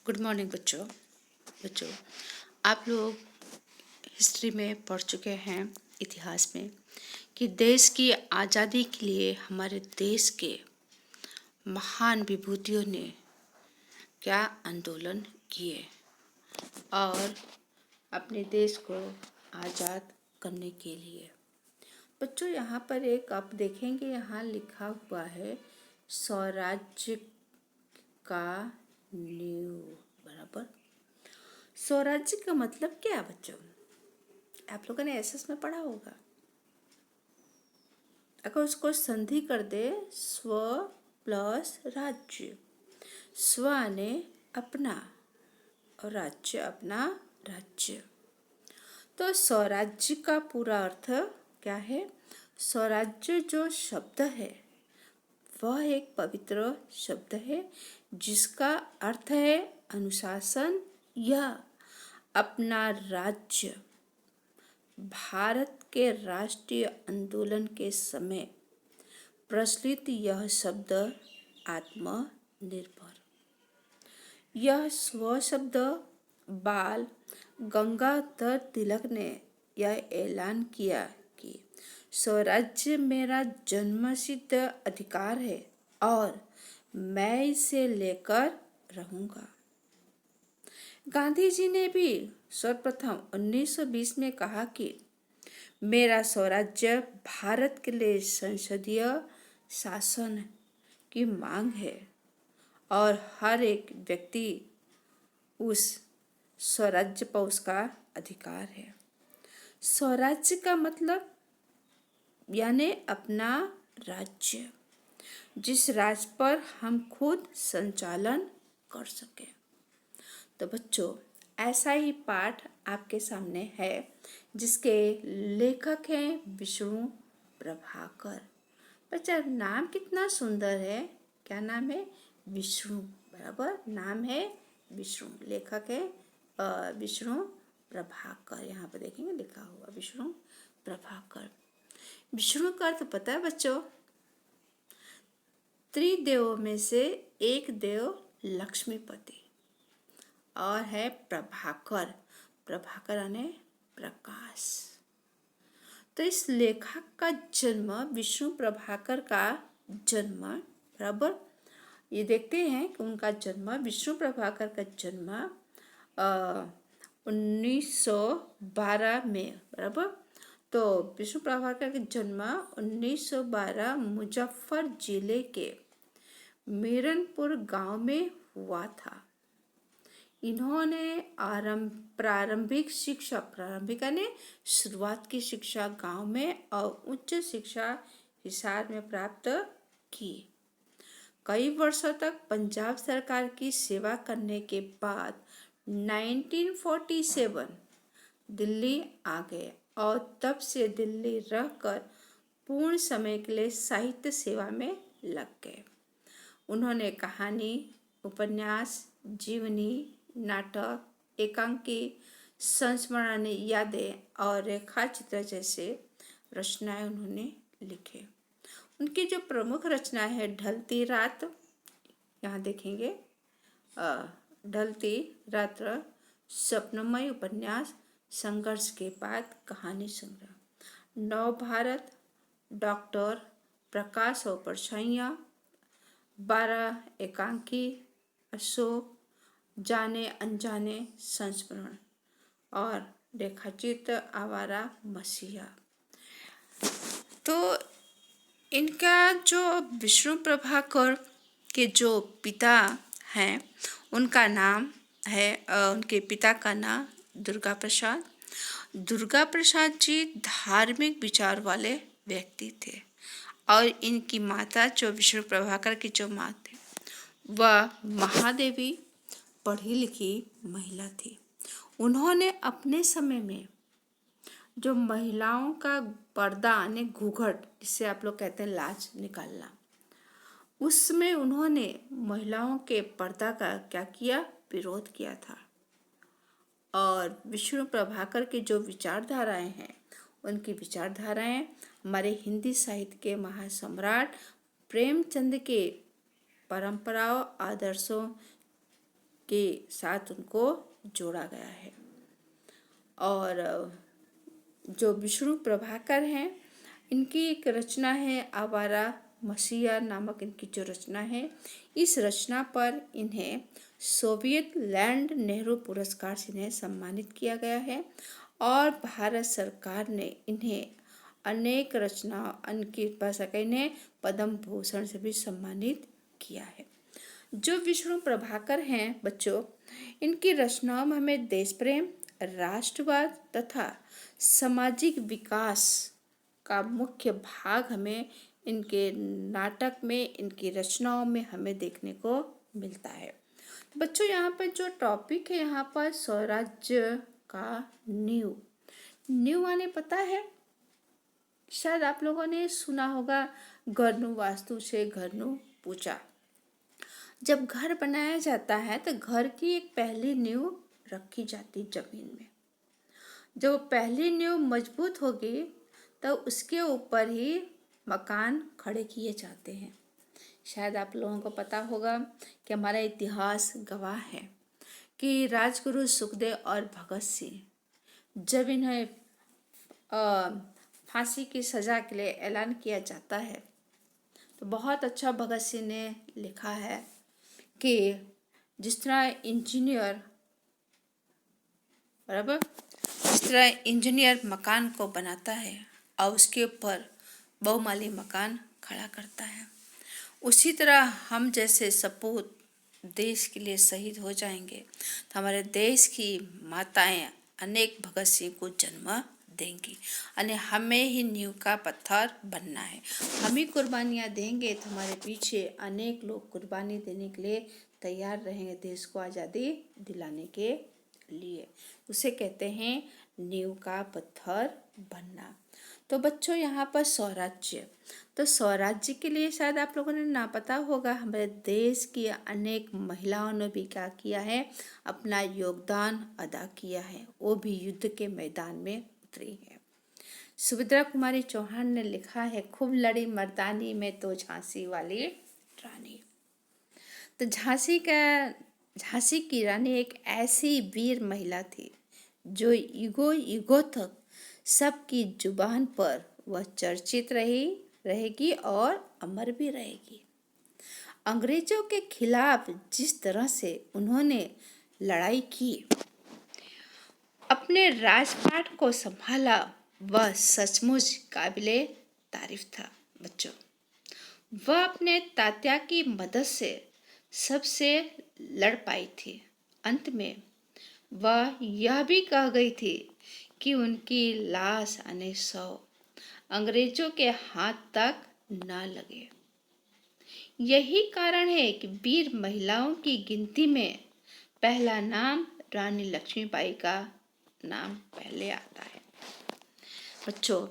Good morning बच्चों। बच्चों, आप लोग हिस्ट्री में पढ़ चुके हैं, इतिहास में, कि देश की आज़ादी के लिए हमारे देश के महान विभूतियों ने क्या आंदोलन किए और अपने देश को आज़ाद करने के लिए। बच्चों, यहाँ पर एक आप देखेंगे, यहाँ लिखा हुआ है स्वराज्य का नींव। बराबर। स्वराज्य का मतलब क्या है बच्चों? आप लोगों ने एसएस में पढ़ा होगा। अगर उसको संधि कर दे, स्व प्लस राज्य, स्व ने अपना और राज्य अपना राज्य, तो स्वराज्य का पूरा अर्थ क्या है? स्वराज्य जो शब्द है वह एक पवित्र शब्द है जिसका अर्थ है अनुशासन या अपना राज्य। भारत के राष्ट्रीय आंदोलन के समय प्रचलित यह शब्द आत्मनिर्भर। यह स्व शब्द बाल गंगाधर तिलक ने यह ऐलान किया कि स्वराज्य मेरा जन्मसिद्ध अधिकार है और मैं इसे लेकर रहूंगा। गांधी जी ने भी सर्वप्रथम 1920 में कहा कि मेरा स्वराज्य भारत के लिए संसदीय शासन की मांग है और हर एक व्यक्ति उस स्वराज्य पर उसका अधिकार है। स्वराज्य का मतलब यानी अपना राज्य, जिस राज्य पर हम खुद संचालन कर सके। तो बच्चों, ऐसा ही पाठ आपके सामने है जिसके लेखक हैं विष्णु प्रभाकर। बच्चा, नाम कितना सुंदर है। क्या नाम है? विष्णु। बराबर, नाम है विष्णु, लेखक है विष्णु प्रभाकर। यहाँ पर देखेंगे लिखा हुआ विष्णु प्रभाकर। विष्णु का अर्थ पता है बच्चों? त्रिदेवों में से एक देव लक्ष्मीपति और है प्रभाकर। प्रभाकर यानी प्रकाश। तो इस लेखक का जन्म, विष्णु प्रभाकर का जन्म, बराबर, ये देखते हैं कि उनका जन्म, विष्णु प्रभाकर का जन्म 1912 में, बराबर। तो विष्णु प्रभाकर का जन्म 1912 मुजफ्फर जिले के मीरनपुर गांव में हुआ था। इन्होंने प्रारंभिक यानी शुरुआत की शिक्षा गांव में और उच्च शिक्षा हिसार में प्राप्त की। कई वर्षों तक पंजाब सरकार की सेवा करने के बाद 1947 दिल्ली आ गए और तब से दिल्ली रहकर पूर्ण समय के लिए साहित्य सेवा में लग गए। उन्होंने कहानी, उपन्यास, जीवनी, नाटक, एकांकी, संस्मरण, यादें और रेखाचित्र जैसे रचनाएं उन्होंने लिखे। उनकी जो प्रमुख रचना है ढलती रात, यहाँ देखेंगे ढलती रात, स्वप्नमय उपन्यास, संघर्ष के बाद कहानी संग्रह, नव भारत, डॉक्टर, प्रकाश और परछाइयाँ, 12 एकांकी, अशोक, जाने अनजाने, संस्मरण और रेखाचित्र, आवारा मसीहा। तो इनका जो विष्णु प्रभाकर के जो पिता हैं उनका नाम है, उनके पिता का नाम दुर्गा प्रसाद। दुर्गा प्रसाद जी धार्मिक विचार वाले व्यक्ति थे और इनकी माता जो विष्णु प्रभाकर की जो माँ थी वह महादेवी पढ़ी लिखी महिला थी। उन्होंने अपने समय में जो महिलाओं का पर्दा यानी घूंघट, जिसे आप लोग कहते हैं लाज निकालना, उसमें उन्होंने महिलाओं के पर्दा का क्या किया? विरोध किया था। और विष्णु प्रभाकर की जो विचारधाराएं हैं, उनकी विचारधाराएं हमारे हिंदी साहित्य के महासम्राट प्रेमचंद के परंपराओं, आदर्शों के साथ उनको जोड़ा गया है। और जो विष्णु प्रभाकर हैं, इनकी एक रचना है आवारा मसीहा नामक, इनकी जो रचना है, इस रचना पर इन्हें सोवियत लैंड नेहरू पुरस्कार से इन्हें सम्मानित किया गया है। और भारत सरकार ने इन्हें अनेक रचना इनकी इन्हें पद्म भूषण से भी सम्मानित किया है। जो विष्णु प्रभाकर हैं बच्चों, इनकी रचनाओं में हमें देश प्रेम, राष्ट्रवाद तथा सामाजिक विकास का मुख्य भाग हमें इनके नाटक में, इनकी रचनाओं में हमें देखने को मिलता है। बच्चों यहाँ पर जो टॉपिक है, यहाँ पर स्वराज्य का नींव। नींव आने पता है, शायद आप लोगों ने सुना होगा, घरनु वास्तु से घरनु पूजा। जब घर बनाया जाता है तो घर की एक पहली नींव रखी जाती जमीन में। जब पहली नींव मजबूत होगी तो उसके ऊपर ही मकान खड़े किए जाते हैं। शायद आप लोगों को पता होगा कि हमारा इतिहास गवाह है कि राजगुरु सुखदेव और भगत सिंह, जब इन्हें फांसी की सज़ा के लिए ऐलान किया जाता है, तो बहुत अच्छा भगत सिंह ने लिखा है कि जिस तरह इंजीनियर मकान को बनाता है और उसके ऊपर बहुमाली मकान खड़ा करता है, उसी तरह हम जैसे सपूत देश के लिए शहीद हो जाएंगे तो हमारे देश की माताएं अनेक भगत सिंह को जन्म देंगी। यानी हमें ही नींव का पत्थर बनना है। हम ही कुर्बानियाँ देंगे तो हमारे पीछे अनेक लोग कुर्बानी देने के लिए तैयार रहेंगे देश को आज़ादी दिलाने के लिए। उसे कहते हैं नींव का पत्थर बनना। तो बच्चों यहाँ पर स्वराज्य, तो स्वराज्य के लिए शायद आप लोगों ने ना पता होगा, हमारे देश की अनेक महिलाओं ने भी क्या किया है, अपना योगदान अदा किया है। वो भी युद्ध के मैदान में उतरी है। सुभद्रा कुमारी चौहान ने लिखा है, खूब लड़ी मर्दानी में तो झांसी वाली रानी। तो झांसी की रानी एक ऐसी वीर महिला थी जो युगों तक सबकी जुबान पर वह चर्चित रहेगी और अमर भी रहेगी। अंग्रेजों के खिलाफ जिस तरह से उन्होंने लड़ाई की, अपने राजपाट को संभाला, वह सचमुच काबिले तारीफ था बच्चों। वह अपने तात्या की मदद से सबसे लड़ पाई थी। अंत में वह यह भी कह गई थी कि उनकी लाश आने 100 अंग्रेजों के हाथ तक ना लगे। यही कारण है कि वीर महिलाओं की गिनती में पहला नाम रानी लक्ष्मीबाई का नाम पहले आता है। बच्चों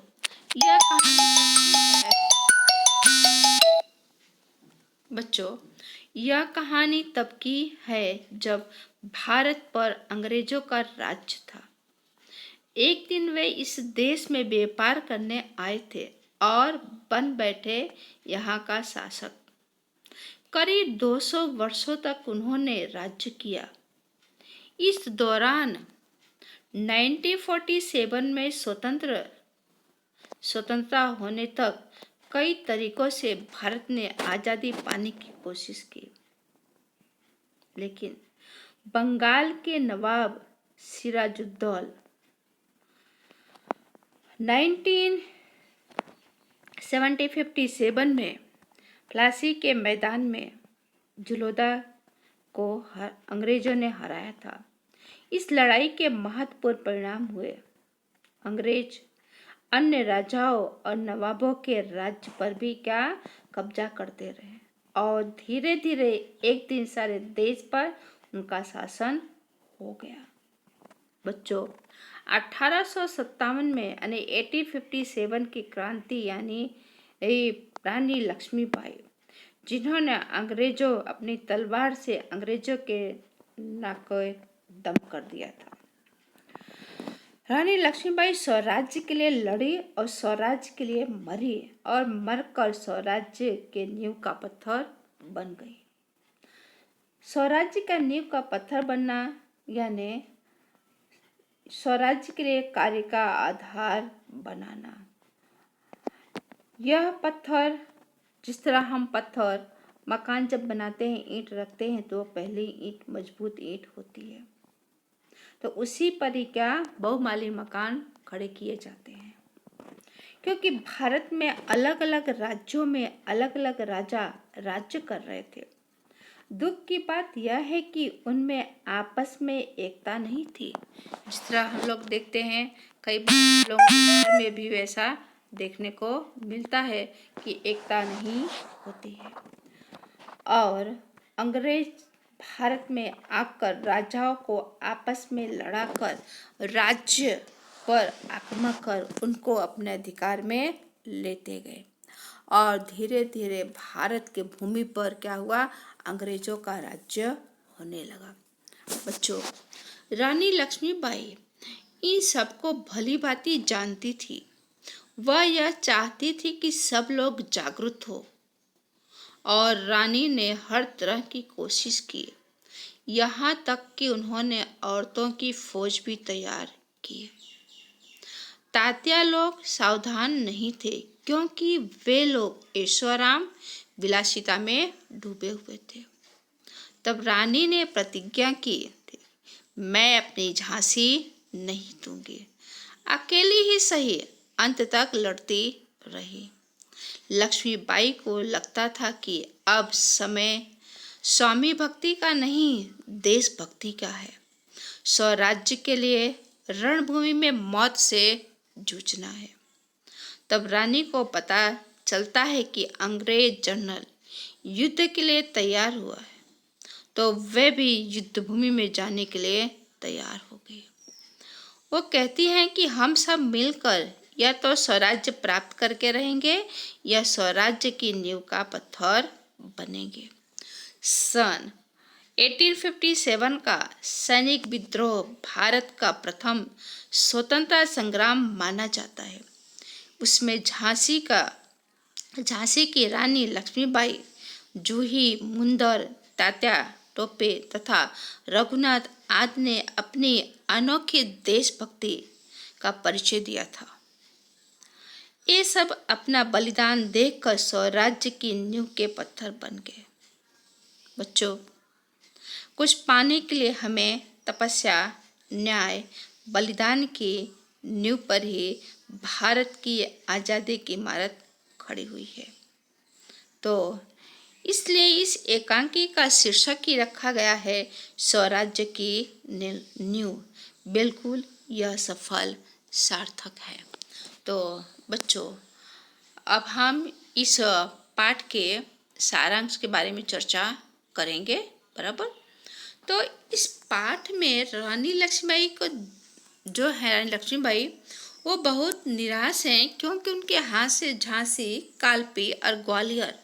यह कहानी तब की है जब भारत पर अंग्रेजों का राज्य था। एक दिन वे इस देश में व्यापार करने आए थे और बन बैठे यहाँ का शासक। करीब 200 वर्षों तक उन्होंने राज्य किया। इस दौरान 1947 में स्वतंत्रता होने तक कई तरीकों से भारत ने आज़ादी पाने की कोशिश की, लेकिन बंगाल के नवाब सिराजुद्दौला 1957 में प्लासी के मैदान में झुल्दा को अंग्रेजों ने हराया था। इस लड़ाई के महत्वपूर्ण परिणाम हुए। अंग्रेज अन्य राजाओं और नवाबों के राज्य पर भी क्या कब्जा करते रहे और धीरे धीरे एक दिन सारे देश पर उनका शासन हो गया। बच्चों 1857 में यानी 1857 की क्रांति यानी रानी लक्ष्मीबाई, जिन्होंने अपनी तलवार से अंग्रेजों के नाक को दम कर दिया था। रानी लक्ष्मीबाई स्वराज्य के लिए लड़ी और स्वराज्य के लिए मरी और मरकर स्वराज्य के नींव का पत्थर बन गई। स्वराज्य का नींव का पत्थर बनना यानी स्वराज्य के लिए कार्य का आधार बनाना। यह पत्थर, जिस तरह हम पत्थर मकान जब बनाते हैं, ईंट रखते हैं, तो पहली ईंट मजबूत ईंट होती है, तो उसी पर ही क्या बहुमाली मकान खड़े किए जाते हैं। क्योंकि भारत में अलग अलग राज्यों में अलग अलग राजा राज्य कर रहे थे। दुख की बात यह है कि उनमें आपस में एकता नहीं थी। जिस तरह हम लोग देखते हैं कई बार लोगों में भी वैसा देखने को मिलता है कि एकता नहीं होती है। और अंग्रेज भारत में आकर राजाओं को आपस में लड़ाकर राज्य पर आक्रमण कर उनको अपने अधिकार में लेते गए और धीरे धीरे भारत के भूमि पर क्या हुआ, अंग्रेजों का राज्य होने लगा। बच्चों, रानी लक्ष्मीबाई इन सबको भली भांति जानती थी। वह यह चाहती थी कि सब लोग जागरूक हो और रानी ने हर तरह की कोशिश की, यहाँ तक कि उन्होंने औरतों की फौज भी तैयार की। तात्या लोग सावधान नहीं थे क्योंकि वे लोग ऐशोआराम विलासिता में डूबे हुए थे। तब रानी ने प्रतिज्ञा की थी, मैं अपनी झांसी नहीं दूंगी। अकेली ही सही अंत तक लड़ती रही। लक्ष्मीबाई को लगता था कि अब समय स्वामी भक्ति का नहीं, देशभक्ति का है। स्वराज्य के लिए रणभूमि में मौत से जूझना है। तब रानी को पता चलता है कि अंग्रेज जनरल युद्ध के लिए तैयार हुआ है, तो वे भी युद्ध भूमि में जाने के लिए तैयार हो गई। वो कहती हैं कि हम सब मिलकर या तो स्वराज्य प्राप्त करके रहेंगे या स्वराज्य की नींव का पत्थर बनेंगे। सन 1857 का सैनिक विद्रोह भारत का प्रथम स्वतंत्रता संग्राम माना जाता है। उसमें झांसी की रानी लक्ष्मीबाई, जूही, मुंदर, तात्या टोपे तथा रघुनाथ आदि ने अपनी अनोखी देशभक्ति का परिचय दिया था। ये सब अपना बलिदान देकर स्वराज्य की नींव के पत्थर बन गए। बच्चों, कुछ पाने के लिए हमें तपस्या, न्याय, बलिदान की नींव पर ही भारत की आज़ादी की इमारत खड़ी हुई है। तो इसलिए इस एकांकी का शीर्षक ही रखा गया है स्वराज्य की नींव। बिल्कुल यह सफल सार्थक है। तो बच्चों, अब हम इस पाठ के सारांश के बारे में चर्चा करेंगे, बराबर। तो इस पाठ में रानी लक्ष्मीबाई को जो है, रानी लक्ष्मीबाई वो बहुत निराश हैं क्योंकि उनके हाथ से झांसी, कालपी और ग्वालियर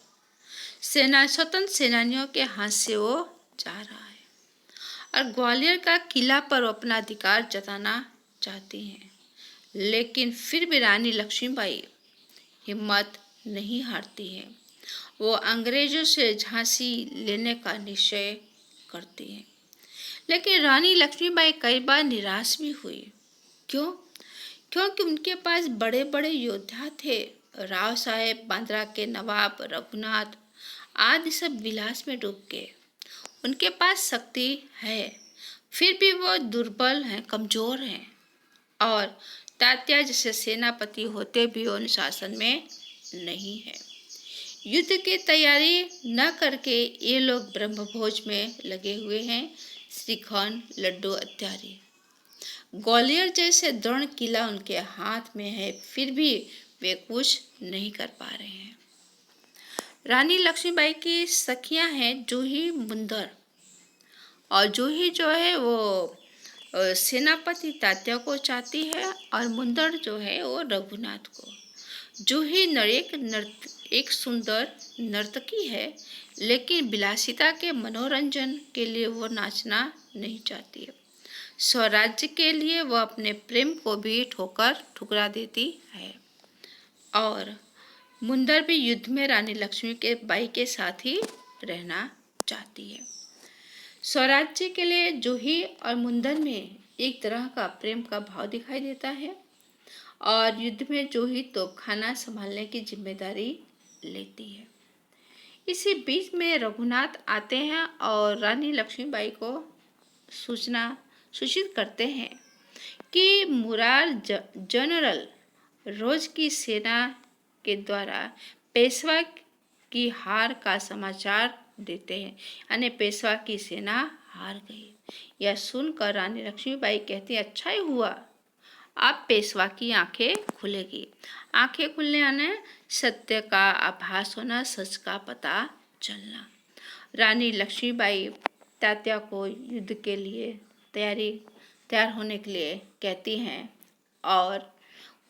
स्वतंत्र सेनानियों के हाथ से वो जा रहा है और ग्वालियर का किला पर अपना अधिकार जताना चाहती हैं। लेकिन फिर भी रानी लक्ष्मीबाई हिम्मत नहीं हारती है। वो अंग्रेजों से झांसी लेने का निश्चय करती हैं। लेकिन रानी लक्ष्मीबाई कई बार निराश भी हुई। क्यों? क्योंकि उनके पास बड़े बड़े योद्धा थे। राव साहेब, बांद्रा के नवाब, रघुनाथ आदि सब विलास में डूब गए। उनके पास शक्ति है, फिर भी वो दुर्बल हैं, कमजोर हैं और तात्या जैसे सेनापति होते भी अनुशासन में नहीं है। युद्ध की तैयारी न करके ये लोग ब्रह्मभोज में लगे हुए हैं। श्रीखंड, लड्डू इत्यादि। ग्वालियर जैसे दृढ़ किला उनके हाथ में है, फिर भी वे कुछ नहीं कर पा रहे हैं। रानी लक्ष्मीबाई की सखियां हैं जूही, मुंदर, और जूही जो है वो सेनापति तात्या को चाहती है और मुंदर जो है वो रघुनाथ को। जूही एक सुंदर नर्तकी है, लेकिन विलासिता के मनोरंजन के लिए वो नाचना नहीं चाहती है। स्वराज्य के लिए वह अपने प्रेम को भी ठुकरा देती है। और मुंदर भी युद्ध में रानी लक्ष्मीबाई के साथ ही रहना चाहती है। स्वराज्य के लिए जूही और मुंदर में एक तरह का प्रेम का भाव दिखाई देता है और युद्ध में जूही तोपखाना संभालने की जिम्मेदारी लेती है। इसी बीच में रघुनाथ आते हैं और रानी लक्ष्मीबाई को सूचित करते हैं कि मुरार जनरल रोज की सेना के द्वारा पेशवा की हार का समाचार देते हैं, यानी पेशवा की सेना हार गई। यह सुनकर रानी लक्ष्मीबाई कहती, अच्छा ही हुआ, अब पेशवा की आंखें खुलेगी। आंखें खुलने यानी सत्य का आभास होना, सच का पता चलना। रानी लक्ष्मीबाई तात्या को युद्ध के लिए तैयार होने के लिए कहती हैं और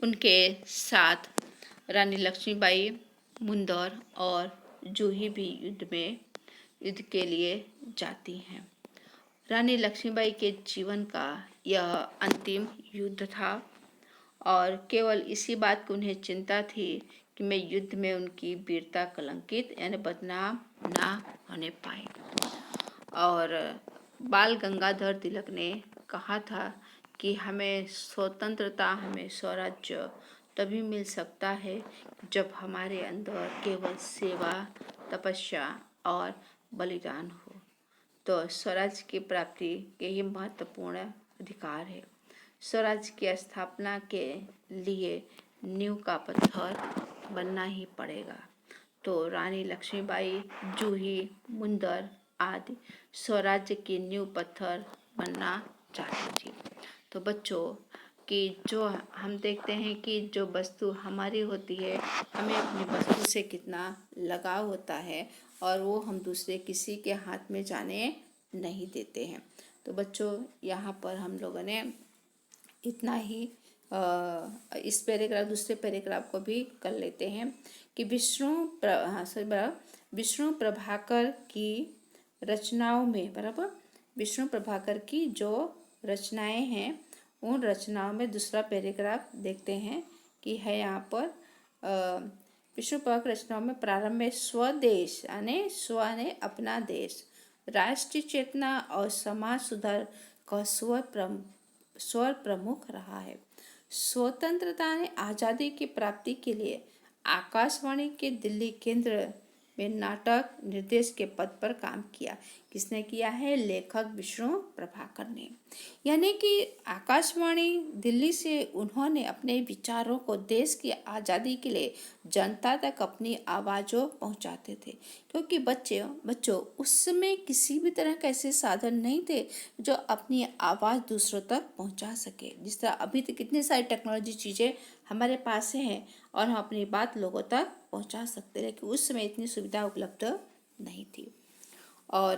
उनके साथ रानी लक्ष्मीबाई, मुंदर और जूही भी युद्ध के लिए जाती हैं। रानी लक्ष्मीबाई के जीवन का यह अंतिम युद्ध था और केवल इसी बात की उन्हें चिंता थी कि मैं युद्ध में उनकी वीरता कलंकित यानी बदनाम ना होने पाए। और बाल गंगाधर तिलक ने कहा था कि हमें स्वतंत्रता, हमें स्वराज्य तभी मिल सकता है जब हमारे अंदर केवल सेवा, तपस्या और बलिदान हो। तो स्वराज्य की प्राप्ति के ही महत्वपूर्ण अधिकार है। स्वराज्य की स्थापना के लिए नींव का पत्थर बनना ही पड़ेगा। तो रानी लक्ष्मीबाई, जूही, मुंदर आदि स्वराज्य की नींव पत्थर बनना चाहती थी। तो बच्चों कि जो हम देखते हैं कि जो वस्तु हमारी होती है, हमें अपनी वस्तु से कितना लगाव होता है और वो हम दूसरे किसी के हाथ में जाने नहीं देते हैं। तो बच्चों यहाँ पर हम लोगों ने इतना ही इस दूसरे पैराग्राफ को भी कर लेते हैं कि विष्णु प्रभाकर की रचनाओं में विष्णु प्रभाकर की जो रचनाएं हैं, उन रचनाओं में दूसरा पैराग्राफ देखते हैं कि है यहाँ पर विष्णु प्रभाकर रचनाओं में प्रारंभ में स्वदेश यानी स्व ने अपना देश, राष्ट्रीय चेतना और समाज सुधार का स्वर प्रमुख रहा है। स्वतंत्रता ने आज़ादी की प्राप्ति के लिए आकाशवाणी के दिल्ली केंद्र में नाटक निर्देश के पद पर काम किया। किसने किया है? लेखक विष्णु प्रभाकर ने। यानी कि आकाशवाणी दिल्ली से उन्होंने अपने विचारों को देश की आज़ादी के लिए जनता तक अपनी आवाज़ों पहुंचाते थे, क्योंकि बच्चों उस समय किसी भी तरह का ऐसे साधन नहीं थे जो अपनी आवाज़ दूसरों तक पहुंचा सके। जिस तरह अभी तो कितनी सारी टेक्नोलॉजी चीज़ें हमारे पास हैं और हम अपनी बात लोगों तक पहुंचा सकते, लेकिन उस समय इतनी सुविधा उपलब्ध नहीं थी। और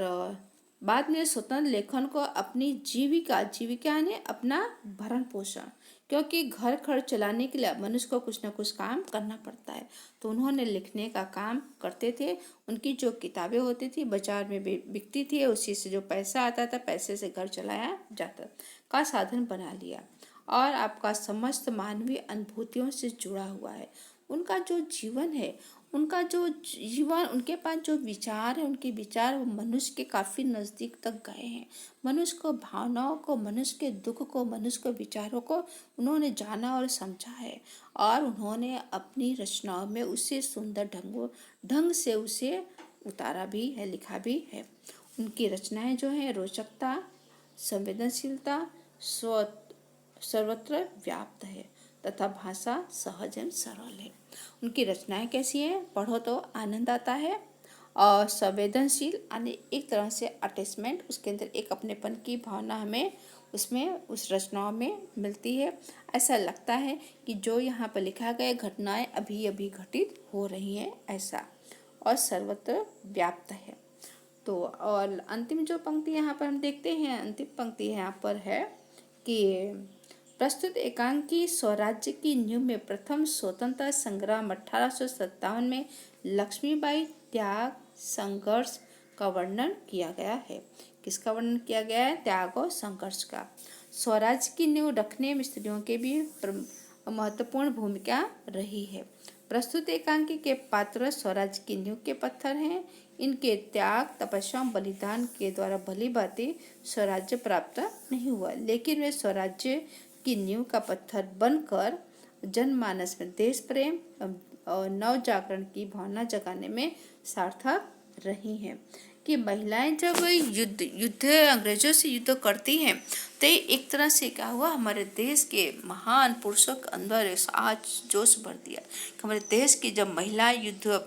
बाद में स्वतंत्र लेखन को अपनी जीविका ने अपना भरण पोषण, क्योंकि घर खर्च चलाने के लिए मनुष्य को कुछ न कुछ काम करना पड़ता है, तो उन्होंने लिखने का काम करते थे। उनकी जो किताबें होती थी बाजार में बिकती थी, उसी से जो पैसा आता था, पैसे से घर चलाया जाता का साधन बना लिया और आपका समस्त मानवीय अनुभूतियों से जुड़ा हुआ है। उनका जो जीवन है, उनके पास जो विचार है, उनके विचार वो मनुष्य के काफ़ी नज़दीक तक गए हैं। मनुष्य को भावनाओं को, मनुष्य के दुख को, मनुष्य के विचारों को उन्होंने जाना और समझा है और उन्होंने अपनी रचनाओं में उसे सुंदर ढंग से उसे उतारा भी है, लिखा भी है। उनकी रचनाएं जो हैं रोचकता, संवेदनशीलता सर्वत्र व्याप्त है तथा भाषा सहज एवं सरल है। उनकी रचनाएं कैसी हैं? पढ़ो तो आनंद आता है और संवेदनशील यानी एक तरह से अटैचमेंट, उसके अंदर एक अपनेपन की भावना हमें उस रचनाओं में मिलती है। ऐसा लगता है कि जो यहाँ पर लिखा गया घटनाएं अभी अभी घटित हो रही हैं ऐसा, और सर्वत्र व्याप्त है। तो और अंतिम जो पंक्ति यहाँ पर हम देखते हैं, अंतिम पंक्ति यहाँ पर है कि प्रस्तुत एकांकी स्वराज्य की नींव में प्रथम स्वतंत्रता संग्राम 1857 में लक्ष्मीबाई त्याग संघर्ष का वर्णन किया गया है। किसका वर्णन किया गया है? त्याग और संघर्ष का। स्वराज्य की नींव रखने में स्त्रियों के भी महत्वपूर्ण भूमिका रही है। प्रस्तुत एकांकी के पात्र स्वराज्य की नींव के पत्थर हैं। इनके त्याग, तपस्या, बलिदान के द्वारा भली भांति स्वराज्य प्राप्त नहीं हुआ, लेकिन वे स्वराज्य की नींव का पत्थर बनकर जनमानस में देश प्रेम और नव जागरण की भावना जगाने में सार्थक रही हैं। कि महिलाएं जब युद्ध अंग्रेजों से युद्ध करती हैं तो एक तरह से क्या हुआ, हमारे देश के महान पुरुषों के अंदर आज जोश भर दिया। हमारे देश की जब महिलाएं युद्ध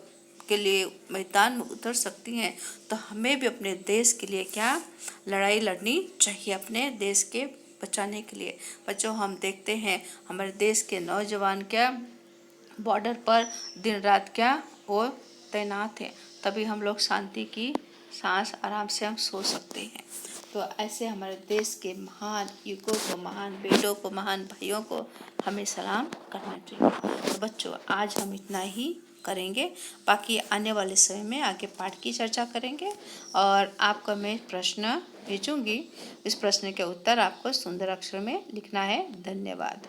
के लिए मैदान में उतर सकती हैं तो हमें भी अपने देश के लिए क्या लड़ाई लड़नी चाहिए, अपने देश के बचाने के लिए। बच्चों, हम देखते हैं हमारे देश के नौजवान क्या बॉर्डर पर दिन रात क्या वो तैनात हैं, तभी हम लोग शांति की सांस आराम से हम सो सकते हैं। तो ऐसे हमारे देश के महान युगों को, महान बेटों को, महान भाइयों को हमें सलाम करना चाहिए। तो बच्चों, आज हम इतना ही करेंगे, बाकी आने वाले समय में आगे पाठ की चर्चा करेंगे। और आपको मैं प्रश्न भेजूंगी, इस प्रश्न के उत्तर आपको सुंदर अक्षर में लिखना है। धन्यवाद।